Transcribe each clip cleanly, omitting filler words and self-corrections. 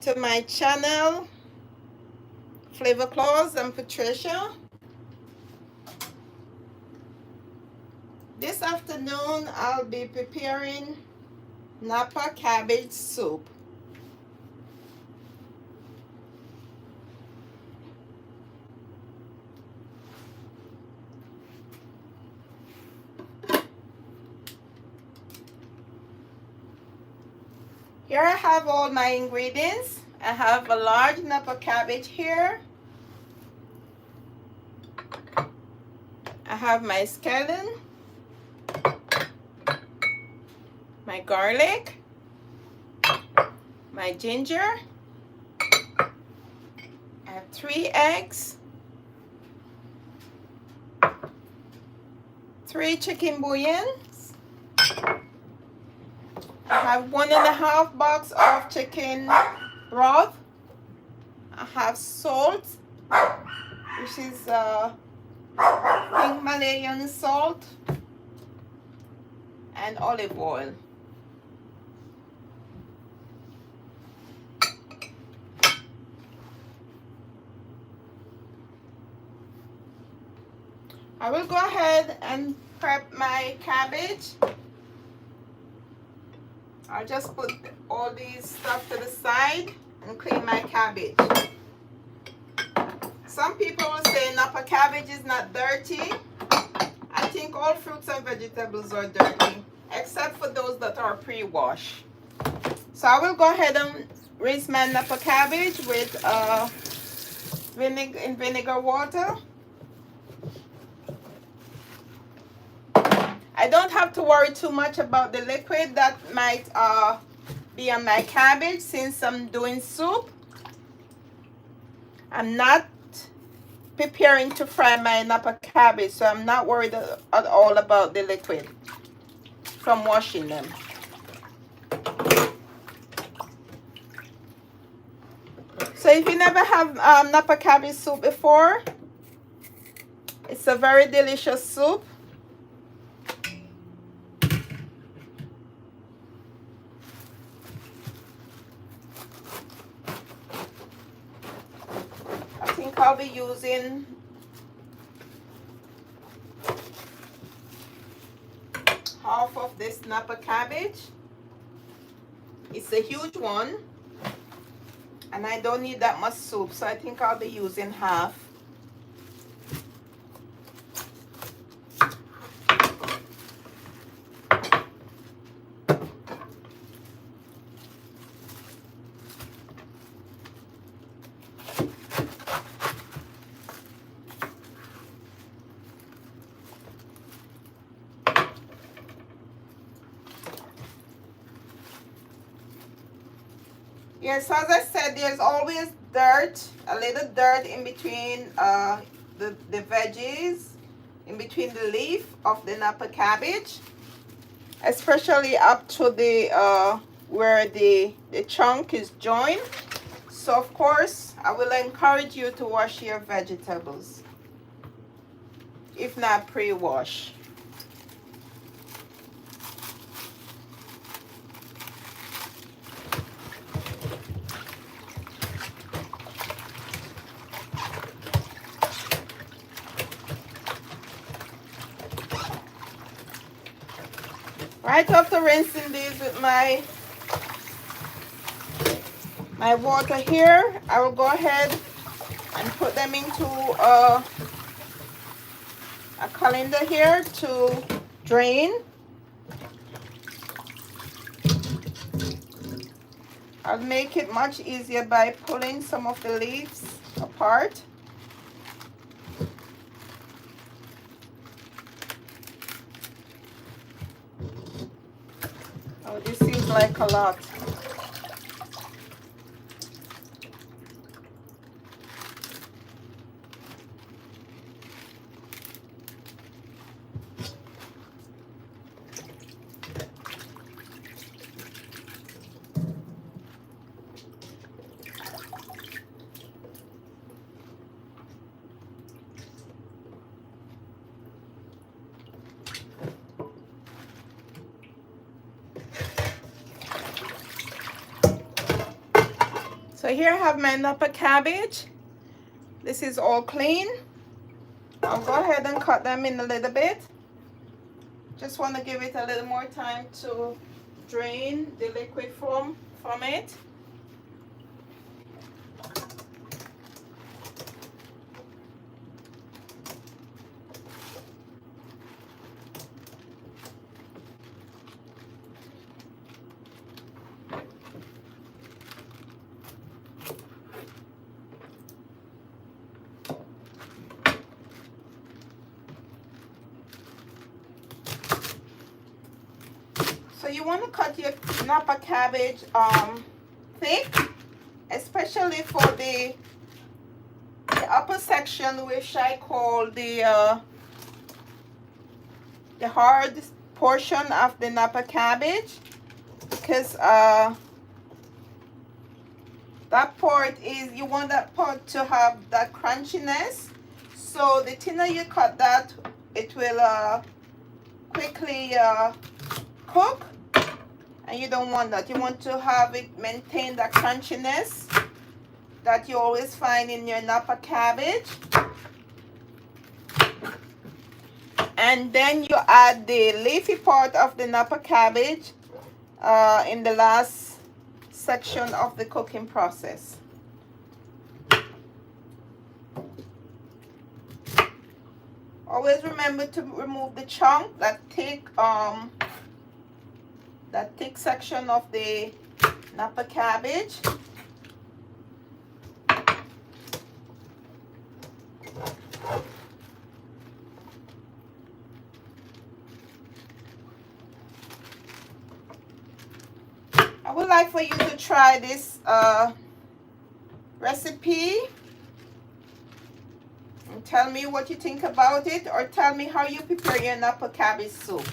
To my channel, Flavor Claus and Patricia. This afternoon I'll be preparing Napa cabbage soup. Here I have all my ingredients. I have a large Napa cabbage here. I have my scallion, my garlic, my ginger. I have 3 eggs, 3 chicken bouillons. I have 1.5 box of chicken broth. I have salt, which is Himalayan salt, and olive oil. I will go ahead and prep my cabbage. I'll just put all these stuff to the side and clean my cabbage. Some people will say Napa cabbage is not dirty. I think all fruits and vegetables are dirty, except for those that are pre-washed. So I will go ahead and rinse my Napa cabbage with vinegar water. I don't have to worry too much about the liquid that might be on my cabbage since I'm doing soup. I'm not preparing to fry my Napa cabbage, so I'm not worried at all about the liquid from washing them. So if you never have Napa cabbage soup before, it's a very delicious soup. I'll be using half of this Napa cabbage. It's a huge one, and I don't need that much soup, so I think I'll be using half. Yes, as I said, there's always dirt, a little dirt in between the veggies, in between the leaf of the Napa cabbage, especially up to the where the chunk is joined. So of course, I will encourage you to wash your vegetables, if not pre-wash. Right after rinsing these with my water here, I will go ahead and put them into a colander here to drain. I'll make it much easier by pulling some of the leaves apart. Oh, this seems like a lot. So here I have my Napa cabbage. This is all clean. I'll go ahead and cut them in a little bit. Just want to give it a little more time to drain the liquid from it. So you want to cut your Napa cabbage thick, especially for the upper section, which I call the hard portion of the Napa cabbage, because that part is, you want that part to have that crunchiness. So the thinner you cut that, it will quickly cook, and you don't want that. You want to have it maintain that crunchiness that you always find in your Napa cabbage. And then you add the leafy part of the Napa cabbage in the last section of the cooking process. Always remember to remove the chunk, that thick section of the Napa cabbage. I would like for you to try this recipe and tell me what you think about it, or tell me how you prepare your Napa cabbage soup.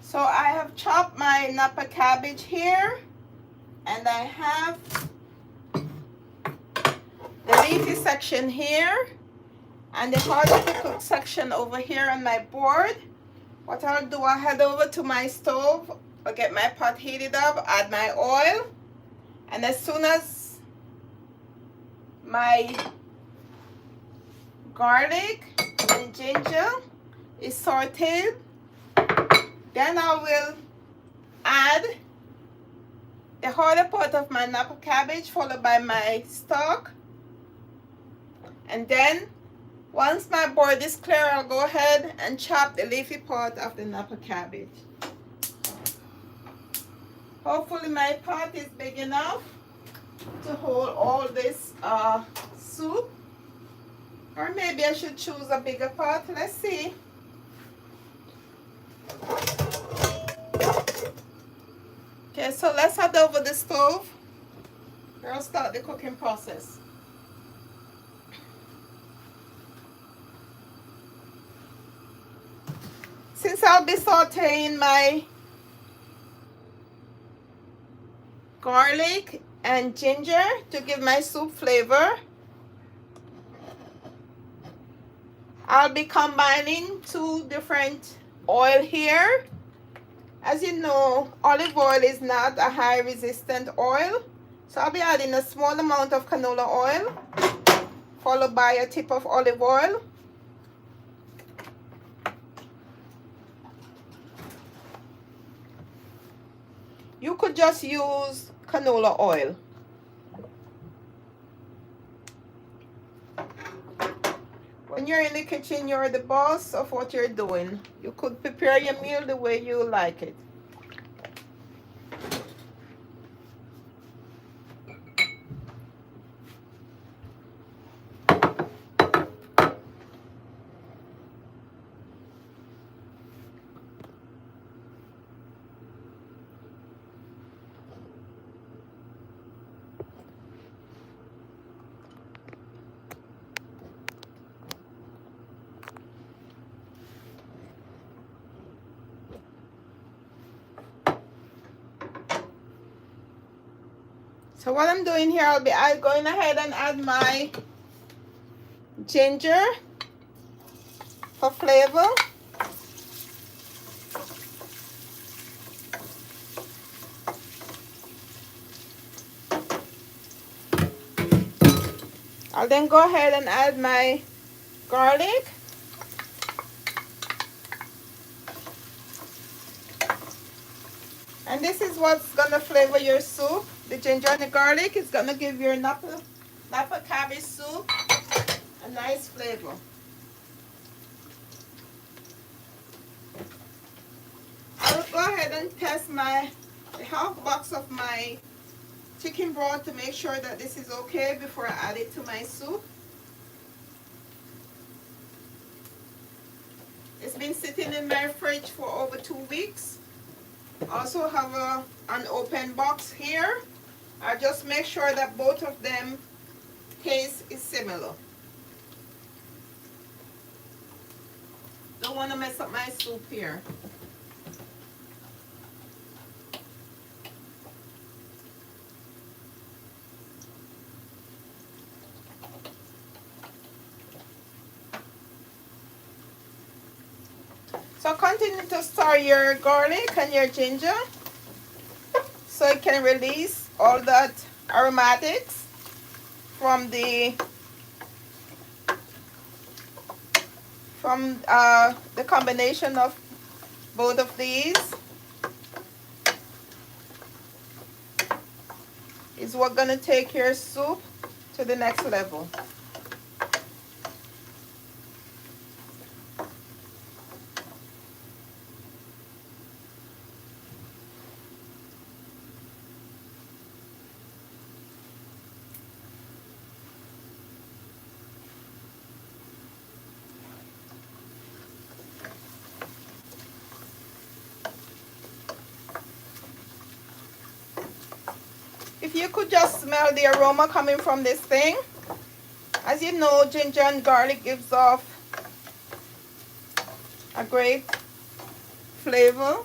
So I have chopped my Napa cabbage here, and I have the leafy section here and the harder to cook section over here on my board. What I'll do, I'll head over to my stove, I'll get my pot heated up, add my oil, and as soon as my garlic and ginger is sauteed, then I will add the harder part of my Napa cabbage, followed by my stock. And then once my board is clear, I'll go ahead and chop the leafy part of the Napa cabbage. Hopefully my pot is big enough to hold all this soup. Or maybe I should choose a bigger pot. Let's see. Okay, so let's head over the stove. I'll start the cooking process. Since I'll be sauteing my garlic and ginger to give my soup flavor. I'll be combining two different oil here. As you know, olive oil is not a high resistant oil. So I'll be adding a small amount of canola oil, followed by a tip of olive oil. You could just use canola oil. When you're in the kitchen, you're the boss of what you're doing. You could prepare your meal the way you like it. So what I'm doing here, I'll be going ahead and add my ginger for flavor. I'll then go ahead and add my garlic. And this is what's gonna flavor your soup. The ginger and the garlic is gonna give your Napa cabbage soup a nice flavor. I'll go ahead and test my half box of my chicken broth to make sure that this is okay before I add it to my soup. It's been sitting in my fridge for over 2 weeks. Also have an open box here. I just make sure that both of them taste is similar. Don't want to mess up my soup here. So continue to stir your garlic and your ginger so it can release all that aromatics from the combination of both of these. Is what's gonna take your soup to the next level. If you could just smell the aroma coming from this thing. As you know, ginger and garlic gives off a great flavor.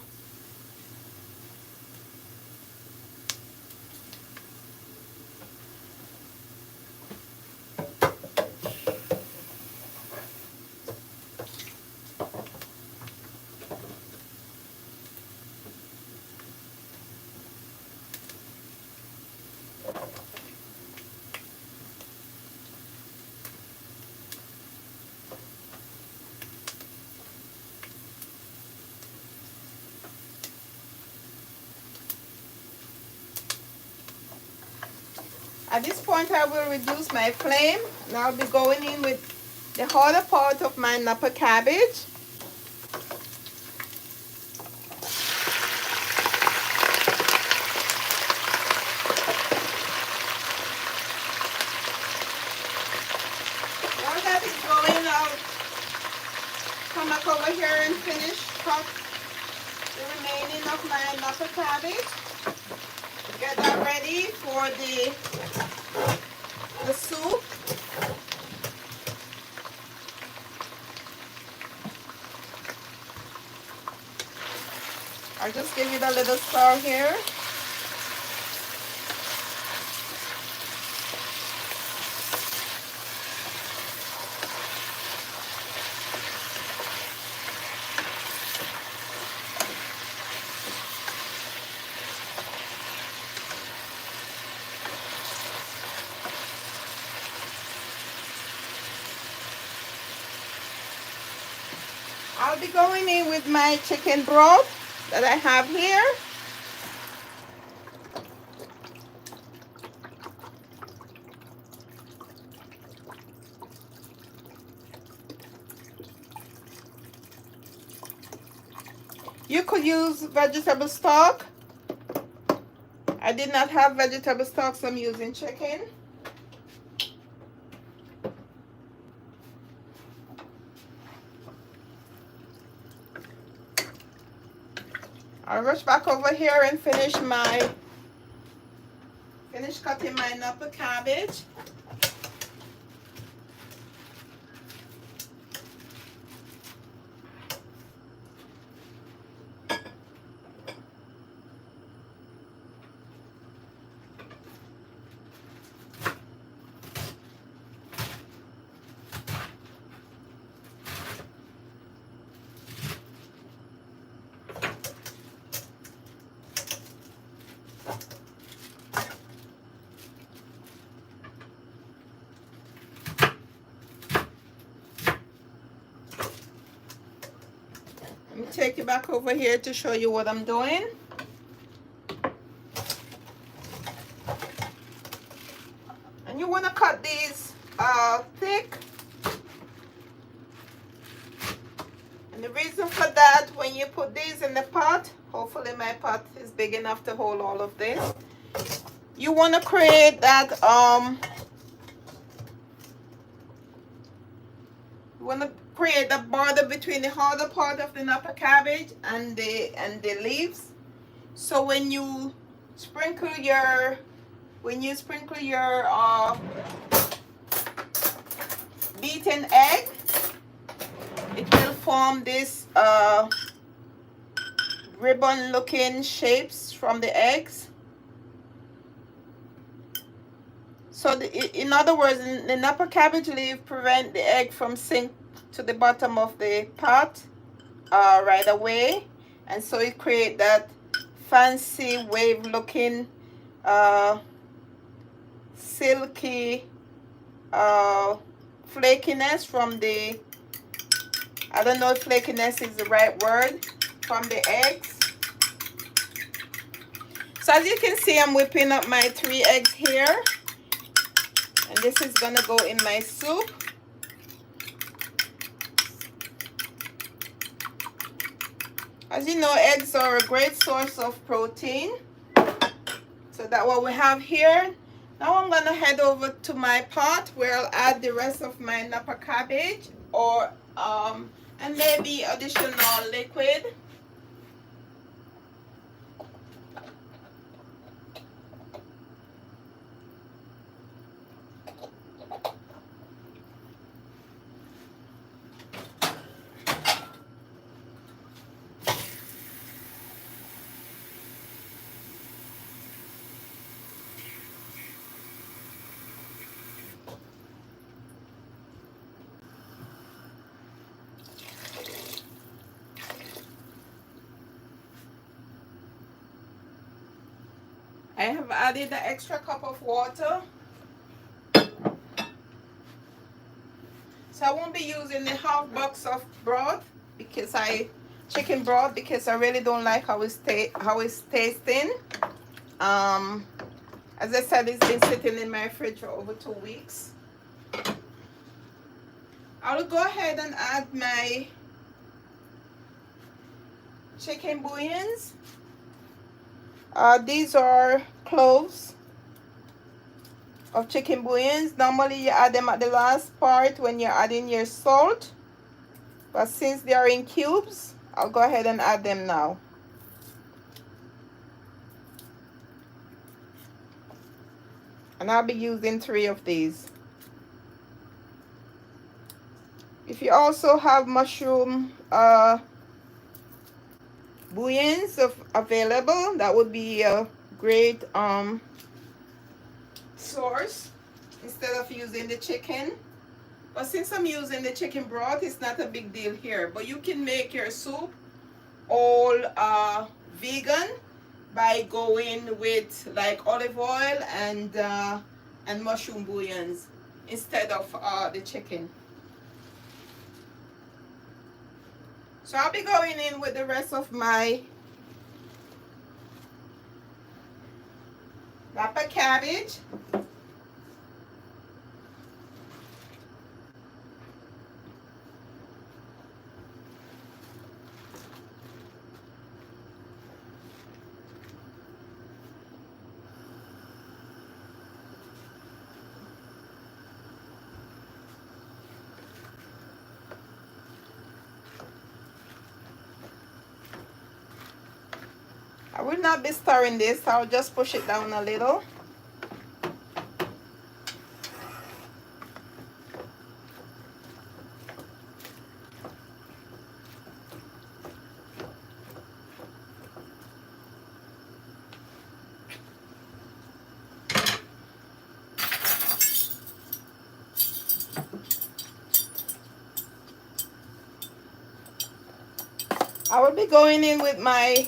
At this point, I will reduce my flame and I'll be going in with the harder part of my Napa cabbage. While that is going, I'll come back over here and finish cut the remaining of my Napa cabbage. Get that ready for the soup. I'll just give it a little stir here. I'll be going in with my chicken broth that I have here. You could use vegetable stock. I did not have vegetable stock, so I'm using chicken. I'll rush back over here and finish cutting my Napa cabbage. Let me take you back over here to show you what I'm doing. And you want to cut these thick. And the reason for that, when you put these in the pot, hopefully my pot is big enough to hold all of this. You want to create that the border between the harder part of the Napa cabbage and the leaves. So when you sprinkle your beaten egg, it will form this ribbon looking shapes from the eggs. So in other words, the Napa cabbage leaf prevent the egg from sink to the bottom of the pot right away, and so it create that fancy wave looking silky flakiness from the, I don't know if flakiness is the right word, from the eggs. So as you can see, I'm whipping up my 3 eggs here, and this is gonna go in my soup. As you know, eggs are a great source of protein. So that's what we have here. Now I'm gonna head over to my pot where I'll add the rest of my Napa cabbage, or and maybe additional liquid. I have added the extra cup of water. So I won't be using the half box of broth chicken broth, because I really don't like how it's tasting. As I said, it's been sitting in my fridge for over 2 weeks. I'll go ahead and add my chicken bouillons. These are cloves of chicken bouillons. Normally you add them at the last part when you're adding your salt, but since they are in cubes, I'll go ahead and add them now. And I'll be using 3 of these. If you also have mushroom bouillons available, that would be a great source instead of using the chicken. But since I'm using the chicken broth, it's not a big deal here. But you can make your soup all vegan by going with like olive oil and mushroom bouillons instead of the chicken. So I'll be going in with the rest of my Napa cabbage. I will not be stirring this. I'll just push it down a little. I will be going in with my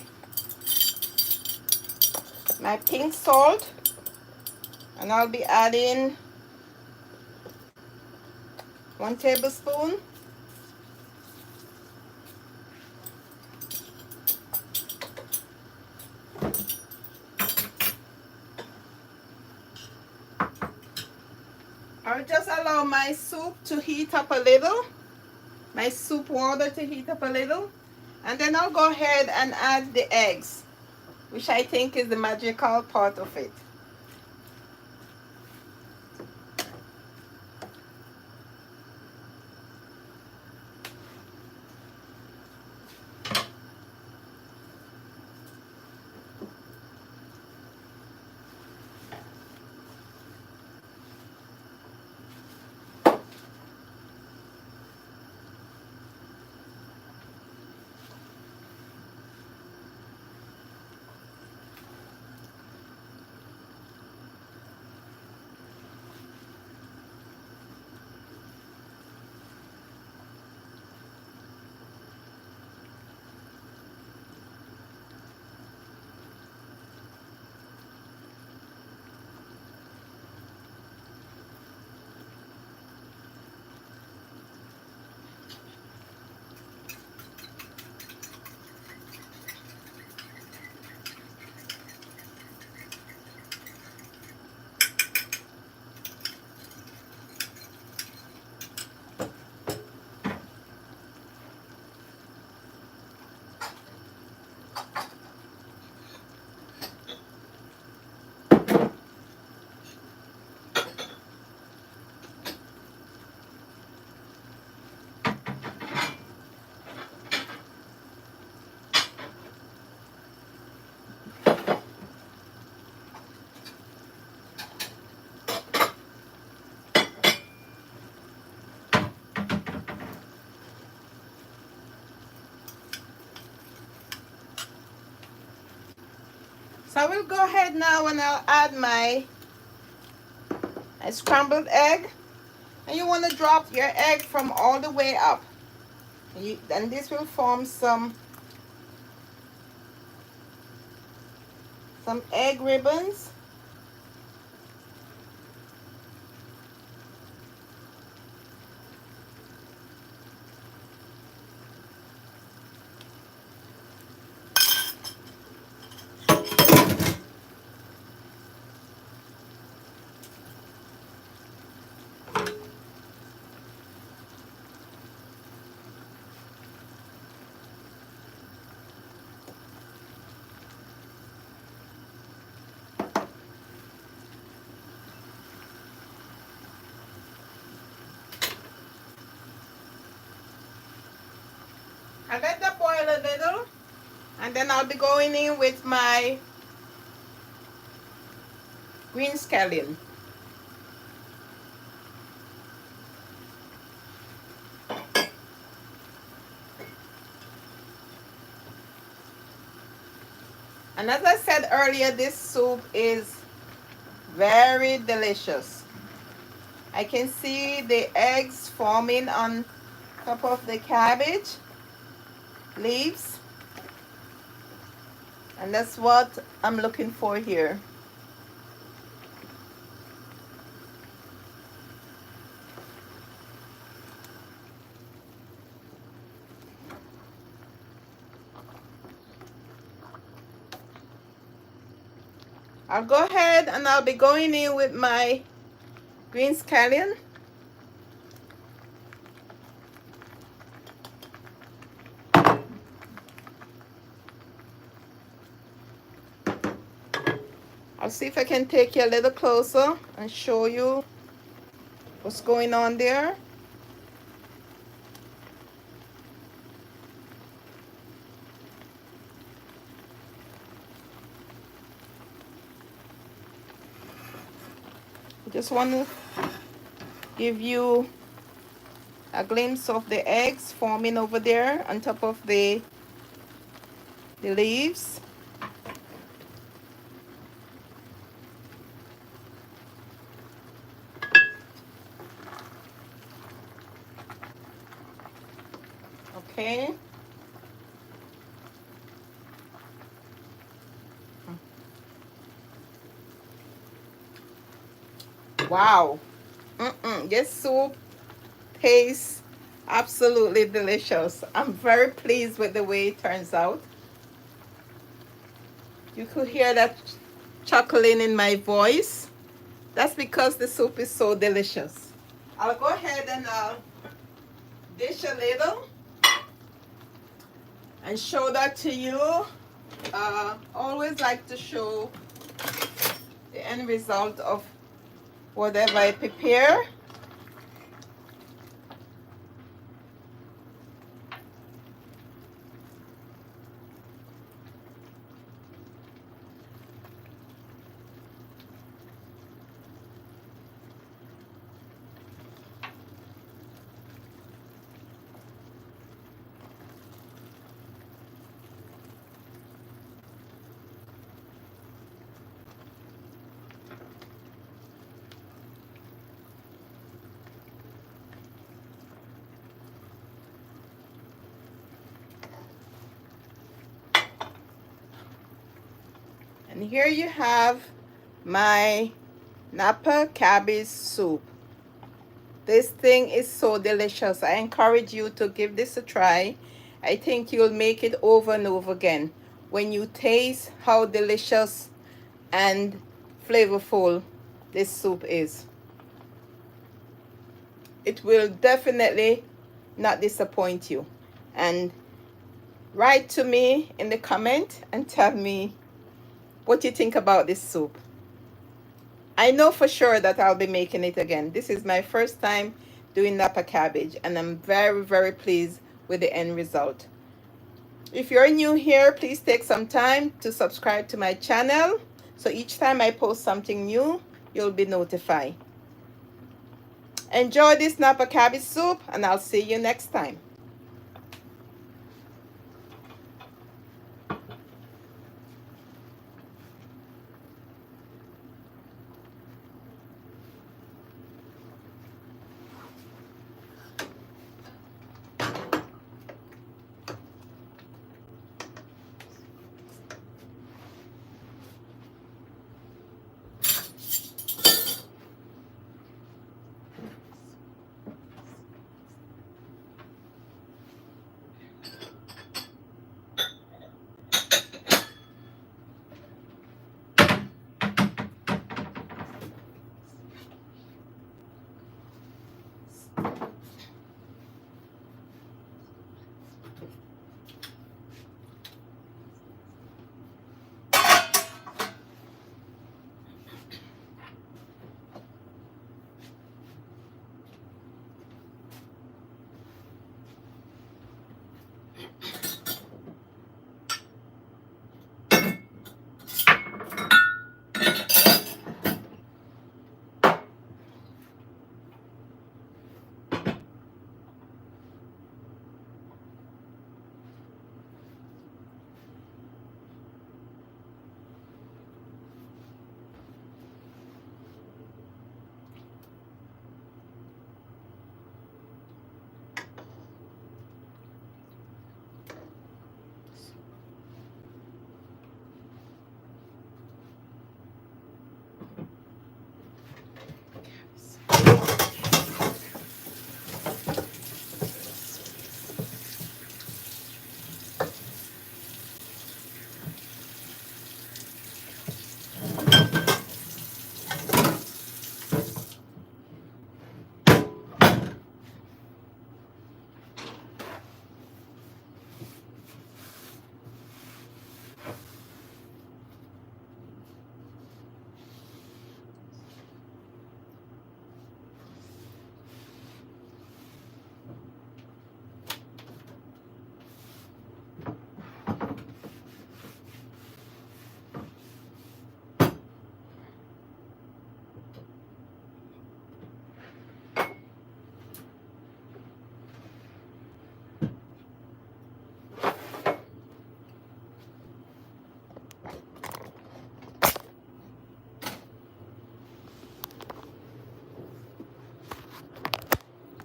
pink salt, and I'll be adding 1 tablespoon. I'll just allow my soup to heat up a little, my soup water to heat up a little, and then I'll go ahead and add the eggs, which I think is the magical part of it. So I will go ahead now and I'll add my scrambled egg. And you want to drop your egg from all the way up. And this will form some egg ribbons. I let that boil a little, and then I'll be going in with my green scallion. And as I said earlier, this soup is very delicious. I can see the eggs forming on top of the cabbage leaves, and that's what I'm looking for here. I'll go ahead and I'll be going in with my green scallion. I'll see if I can take you a little closer and show you what's going on there. I just want to give you a glimpse of the eggs forming over there on top of the leaves. Okay. Wow. This soup tastes absolutely delicious. I'm very pleased with the way it turns out. You could hear that chuckling in my voice. That's because the soup is so delicious. I'll go ahead and dish a little and show that to you. Always like to show the end result of whatever I prepare. And here you have my Napa cabbage soup. This thing is so delicious. I encourage you to give this a try. I think you'll make it over and over again when you taste how delicious and flavorful this soup is. It will definitely not disappoint you. And write to me in the comment and tell me what you think about this soup. I know for sure that I'll be making it again. This is my first time doing Napa cabbage, and I'm very, very pleased with the end result. If you're new here, please take some time to subscribe to my channel, so each time I post something new, you'll be notified. Enjoy this Napa cabbage soup, and I'll see you next time.